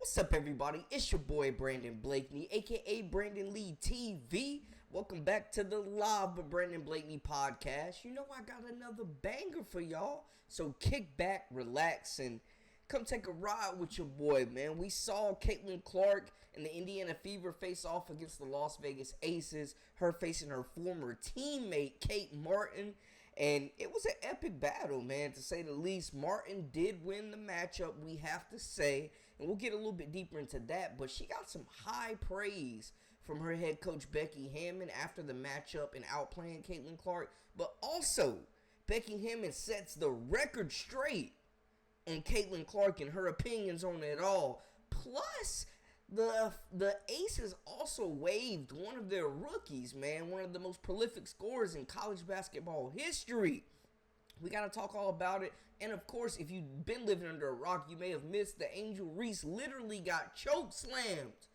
What's up, everybody? It's your boy Brandon Blakeney, aka Brandon Lee TV. Welcome back to the live Brandon Blakeney podcast. You know I got another banger for y'all, so kick back, relax, and come take a ride with your boy, man. We saw Caitlin Clark and the Indiana Fever face off against the Las Vegas Aces, her facing her former teammate, Kate Martin. And it was an epic battle, man, to say the least. Martin did win the matchup, we have to say. And we'll get a little bit deeper into that. But she got some high praise from her head coach, Becky Hammon, after the matchup and outplaying Caitlin Clark. But also, Becky Hammon sets the record straight on Caitlin Clark and her opinions on it all. Plus, the Aces also waived one of their rookies, man. One of the most prolific scorers in college basketball history. We got to talk all about it. And, of course, if you've been living under a rock, you may have missed the Angel Reese literally got choke slammed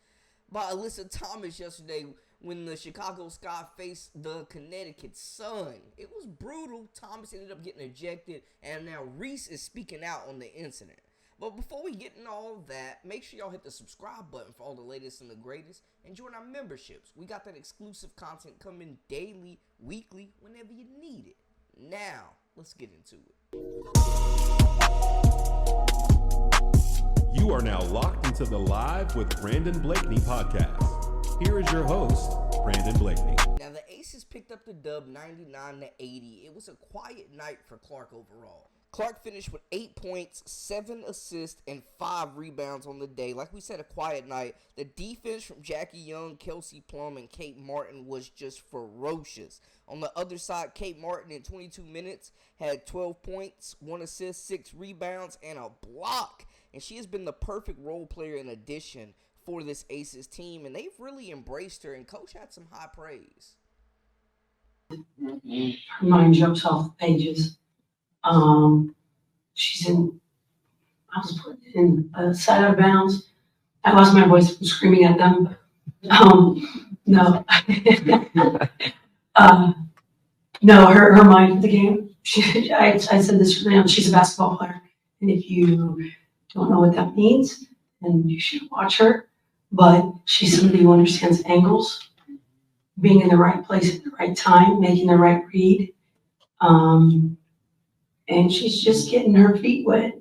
by Alyssa Thomas yesterday when the Chicago Sky faced the Connecticut Sun. It was brutal. Thomas ended up getting ejected, and now Reese is speaking out on the incident. But before we get into all that, make sure y'all hit the subscribe button for all the latest and the greatest, and join our memberships. We got that exclusive content coming daily, weekly, whenever you need it. Now, let's get into it. You are now locked into the Live with Brandon Blakeney podcast. Here is your host, Brandon Blakeney. Now, the Aces picked up the dub 99-80. It was a quiet night for Clark overall. Clark finished with 8 points, 7 assists, and 5 rebounds on the day. Like we said, a quiet night. The defense from Jackie Young, Kelsey Plum, and Kate Martin was just ferocious. On the other side, Kate Martin in 22 minutes had 12 points, 1 assist, 6 rebounds, and a block. And she has been the perfect role player in addition for this Aces team, and they've really embraced her, and Coach had some high praise. Her mind jumps off the pages. She's in, I was put in a side out of bounds. I lost my voice from screaming at them. No. No, her mind for the game. I said this early on, she's a basketball player. And if you don't know what that means, then you should watch her. But she's somebody who understands angles, being in the right place at the right time, making the right read. And she's just getting her feet wet.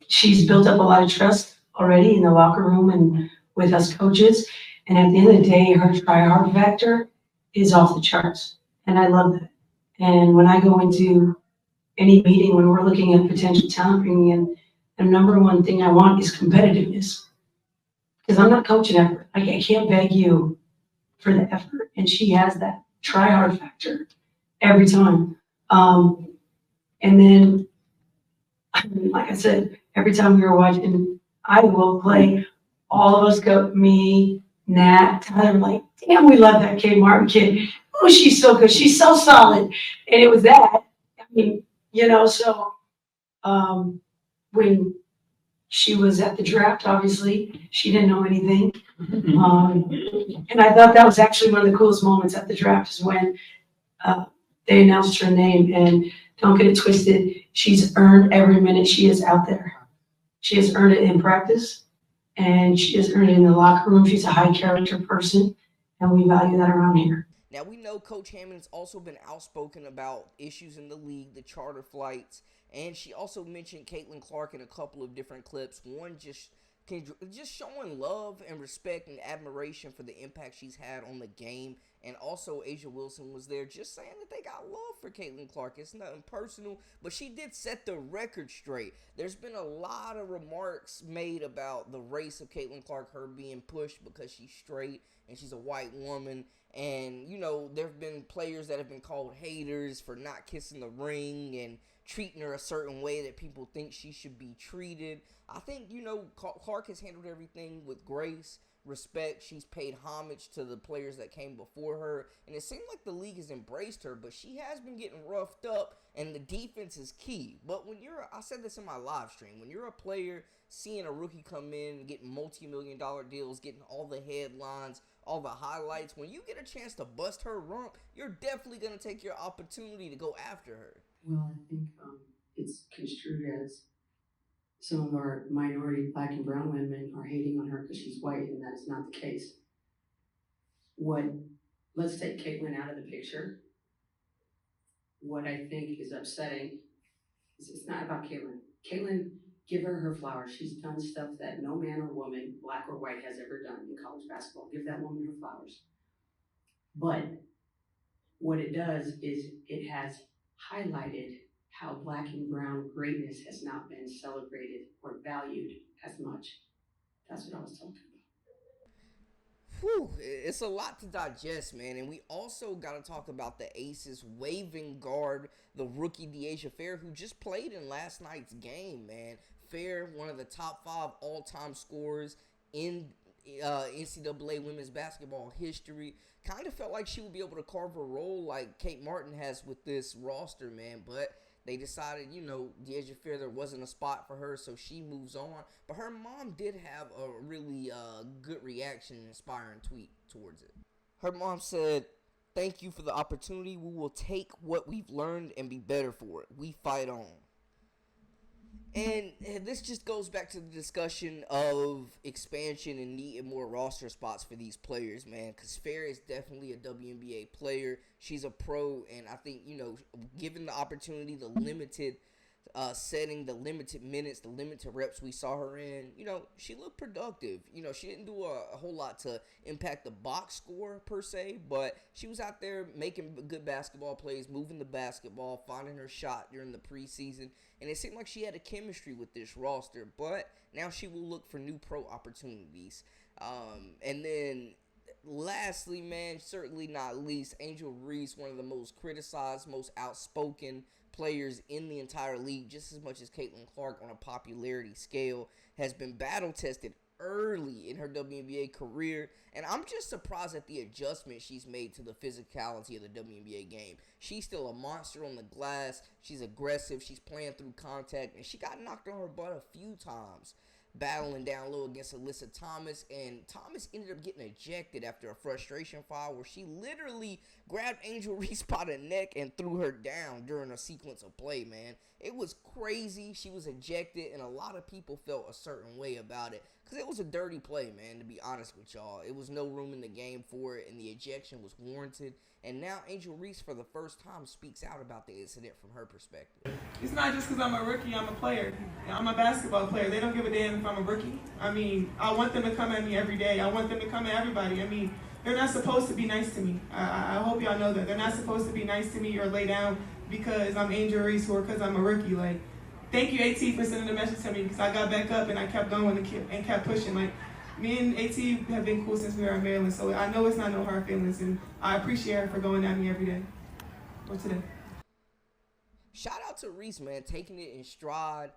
She's built up a lot of trust already in the locker room and with us coaches. And at the end of the day, her try-hard factor is off the charts. And I love that. And when I go into any meeting, when we're looking at potential talent bringing in, the number one thing I want is competitiveness. Because I'm not coaching effort. I can't beg you for the effort. And she has that try-hard factor every time. And then, like I said, every time we were watching, I will play, all of us go, me, Nat, Tyler, like, damn, we love that Kate Martin kid. Oh, she's so good. She's so solid. And it was that. I mean, so when she was at the draft, obviously, she didn't know anything. And I thought that was actually one of the coolest moments at the draft is when they announced her name. And don't get it twisted. She's earned every minute she is out there. She has earned it in practice, and she has earned it in the locker room. She's a high character person, and we value that around here. Now, we know Coach Hammond's also been outspoken about issues in the league, the charter flights, and she also mentioned Caitlin Clark in a couple of different clips. One just showing love and respect and admiration for the impact she's had on the game. And also A'ja Wilson was there just saying that they got love for Caitlin Clark. It's nothing personal, but she did set the record straight. There's been a lot of remarks made about the race of Caitlin Clark, her being pushed because she's straight and she's a white woman. And, there have been players that have been called haters for not kissing the ring and treating her a certain way that people think she should be treated. I think, Clark has handled everything with grace, respect. She's paid homage to the players that came before her, and it seems like the league has embraced her, but she has been getting roughed up, and the defense is key. But I said this in my live stream, when you're a player, seeing a rookie come in, getting multi-million-dollar deals, getting all the headlines, all the highlights, when you get a chance to bust her rump, you're definitely going to take your opportunity to go after her. Well, I think it's construed as some of our minority Black and brown women are hating on her because she's white, and that is not the case. Let's take Caitlin out of the picture. What I think is upsetting is it's not about Caitlin. Caitlin, give her flowers. She's done stuff that no man or woman, Black or white, has ever done in college basketball. Give that woman her flowers. But what it does is it has highlighted how Black and brown greatness has not been celebrated or valued as much. That's what I was talking about. Whew, it's a lot to digest, man. And we also got to talk about the Aces waving guard, the rookie DeAsia Fair, who just played in last night's game, man. Fair, one of the top 5 all-time scorers in NCAA women's basketball history. Kind of felt like she would be able to carve a role like Kate Martin has with this roster, man. But they decided, DeAsia Fair, there wasn't a spot for her, so she moves on. But her mom did have a really good reaction and inspiring tweet towards it. Her mom said, "Thank you for the opportunity. We will take what we've learned and be better for it. We fight on." And this just goes back to the discussion of expansion and needing more roster spots for these players, man. Because Fair is definitely a WNBA player. She's a pro, and I think, given the opportunity, the limited setting, the limited minutes, the limited reps we saw her in, she looked productive. She didn't do a whole lot to impact the box score per se, but she was out there making good basketball plays, moving the basketball, finding her shot during the preseason, and it seemed like she had a chemistry with this roster. But now she will look for new pro opportunities. And then lastly, man, certainly not least, Angel Reese, one of the most criticized, most outspoken players in the entire league, just as much as Caitlin Clark on a popularity scale, has been battle tested early in her WNBA career, and I'm just surprised at the adjustment she's made to the physicality of the WNBA game. She's still a monster on the glass. She's aggressive. She's playing through contact, and she got knocked on her butt a few times battling down low against Alyssa Thomas, and Thomas ended up getting ejected after a frustration foul where she literally grabbed Angel Reese by the neck and threw her down during a sequence of play, man. It was crazy. She was ejected, and a lot of people felt a certain way about it because it was a dirty play, man, to be honest with y'all. It was no room in the game for it, and the ejection was warranted. And now Angel Reese, for the first time, speaks out about the incident from her perspective. It's not just because I'm a rookie, I'm a player. I'm a basketball player. They don't give a damn if I'm a rookie. I mean, I want them to come at me every day. I want them to come at everybody. I mean, they're not supposed to be nice to me. I hope y'all know that. They're not supposed to be nice to me or lay down because I'm Angel Reese or because I'm a rookie. Like, thank you, AT, for sending the message to me because I got back up and I kept going and kept pushing. Like, me and AT have been cool since we were in Maryland, so I know it's not no hard feelings, and I appreciate her for going at me every day, or today. Shout out to Reese, man, taking it in stride,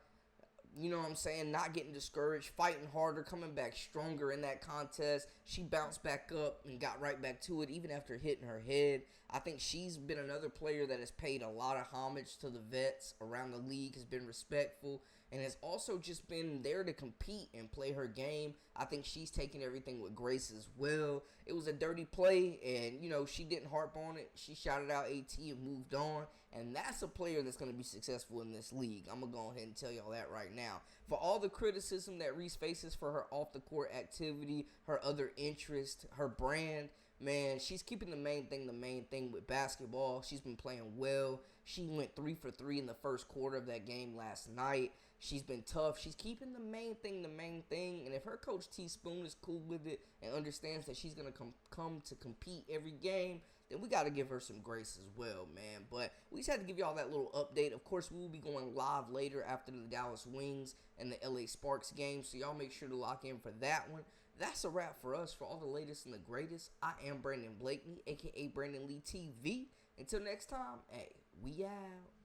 you know what I'm saying, not getting discouraged, fighting harder, coming back stronger in that contest. She bounced back up and got right back to it, even after hitting her head. I think she's been another player that has paid a lot of homage to the vets around the league, has been respectful, and has also just been there to compete and play her game. I think she's taking everything with grace as well. It was a dirty play, and, she didn't harp on it. She shouted out AT and moved on, and that's a player that's going to be successful in this league. I'm going to go ahead and tell y'all that right now. For all the criticism that Reese faces for her off-the-court activity, her other interests, her brand, man, she's keeping the main thing with basketball. She's been playing well. She went 3 for 3 in the first quarter of that game last night. She's been tough. She's keeping the main thing. And if her coach T Spoon is cool with it and understands that she's going to come to compete every game, then we got to give her some grace as well, man. But we just had to give y'all that little update. Of course, we will be going live later after the Dallas Wings and the LA Sparks game, so y'all make sure to lock in for that one. That's a wrap for us. For all the latest and the greatest, I am Brandon Blakeney, a.k.a. Brandon Lee TV. Until next time, hey, we out.